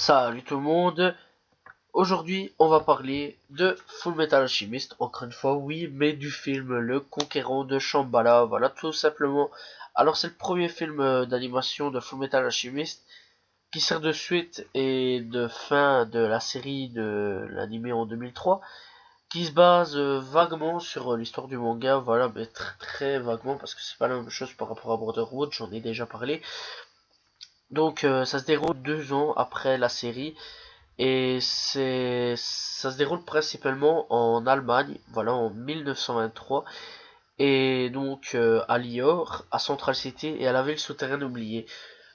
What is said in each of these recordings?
Salut tout le monde, aujourd'hui on va parler de Fullmetal Alchemist, encore une fois oui, mais du film Le Conquérant de Shambhala, voilà tout simplement. Alors c'est le premier film d'animation de Fullmetal Alchemist qui sert de suite et de fin de la série de l'anime en 2003, qui se base vaguement sur l'histoire du manga, voilà, mais très vaguement parce que c'est pas la même chose par rapport à Brotherhood, j'en ai déjà parlé. Donc ça se déroule 2 ans après la série. Et ça se déroule principalement en Allemagne, voilà, en 1923, et donc à Lior, à Central City et à la ville souterraine oubliée.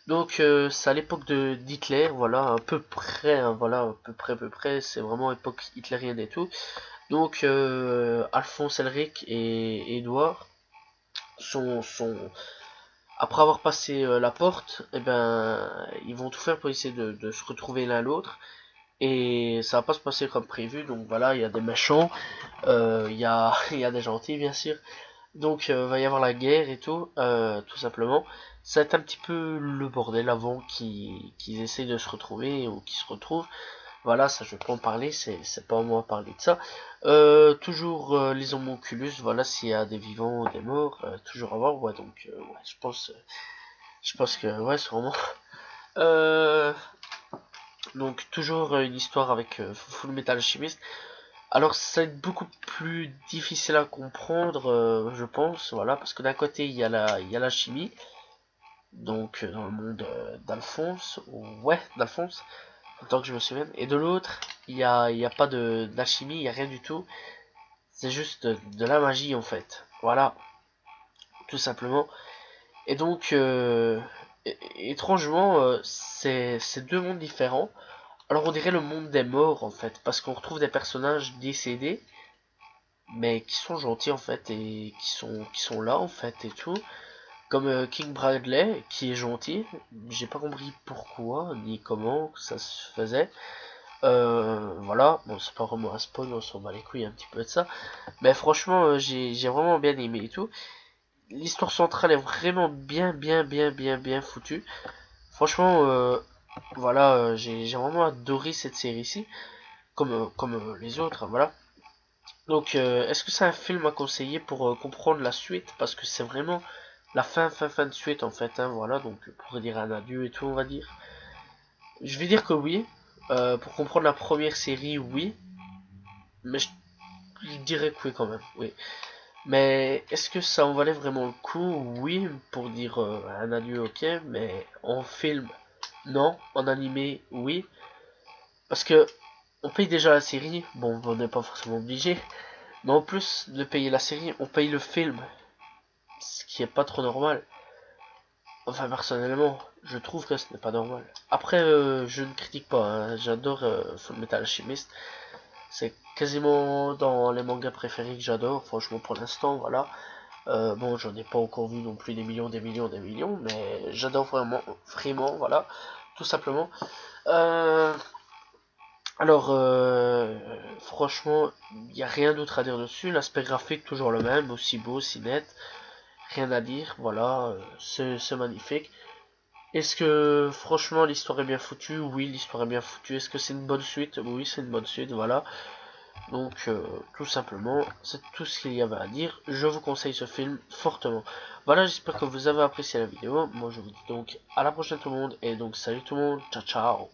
Donc c'est à l'époque de d'Hitler, voilà, à peu près, hein, voilà, à peu près, c'est vraiment époque hitlérienne et tout. Donc Alphonse Elric et Edouard sont après avoir passé la porte, eh ben ils vont tout faire pour essayer de se retrouver l'un l'autre. Et ça va pas se passer comme prévu, donc voilà, il y a des méchants, il y a des gentils bien sûr, donc va y avoir la guerre et tout simplement. Ça va être un petit peu le bordel avant qu'ils essayent de se retrouver ou qu'ils se retrouvent. Voilà, ça je vais pas en parler, c'est pas à moi à parler de ça. Toujours les homonculus, voilà, s'il y a des vivants ou des morts, toujours à voir, ouais, donc ouais, je pense que ouais, sûrement. Euh, donc toujours une histoire avec Full Metal Alchemist. Alors ça va être beaucoup plus difficile à comprendre, je pense, voilà, parce que d'un côté il y a la chimie, donc dans le monde d'Alphonse, ouais, d'Alphonse, tant que je me souvienne, et de l'autre il y a pas d'alchimie, il y a rien du tout, c'est juste de la magie en fait, voilà, tout simplement. Et donc étrangement, c'est deux mondes différents. Alors on dirait le monde des morts en fait, parce qu'on retrouve des personnages décédés, mais qui sont gentils en fait, et qui sont là en fait et tout. Comme King Bradley, qui est gentil, j'ai pas compris pourquoi, ni comment ça se faisait. Voilà, bon c'est pas vraiment un spoil, on s'en bat les couilles un petit peu de ça. Mais franchement, j'ai vraiment bien aimé et tout. L'histoire centrale est vraiment bien foutue. Franchement, voilà, j'ai vraiment adoré cette série-ci, comme les autres, voilà. Donc, est-ce que c'est un film à conseiller pour comprendre la suite? Parce que c'est vraiment la fin de suite, en fait, hein, voilà, donc pour dire un adieu et tout, on va dire. Je vais dire que oui. Pour comprendre la première série, oui. Mais je dirais que oui, quand même, oui. Mais est-ce que ça en valait vraiment le coup? Oui, pour dire un adieu, ok. Mais en film, non. En animé, oui. Parce que on paye déjà la série. Bon, on n'est pas forcément obligé. Mais en plus de payer la série, on paye le film. Ce qui est pas trop normal. Enfin, personnellement, je trouve que ce n'est pas normal. Après, je ne critique pas, hein. J'adore Fullmetal Alchemist. C'est quasiment dans les mangas préférés que j'adore, franchement, pour l'instant, voilà. Bon, j'en ai pas encore vu non plus des millions, mais j'adore vraiment, voilà, tout simplement. Euh, alors, franchement, il n'y a rien d'autre à dire dessus. L'aspect graphique, toujours le même, aussi beau, aussi net. Rien à dire, voilà, c'est magnifique. Est-ce que franchement l'histoire est bien foutue? Oui, l'histoire est bien foutue. Est-ce que c'est une bonne suite? Oui, c'est une bonne suite, voilà. Donc tout simplement, c'est tout ce qu'il y avait à dire. Je vous conseille ce film fortement. Voilà, j'espère que vous avez apprécié la vidéo. Moi je vous dis donc à la prochaine tout le monde. Et donc salut tout le monde, ciao ciao.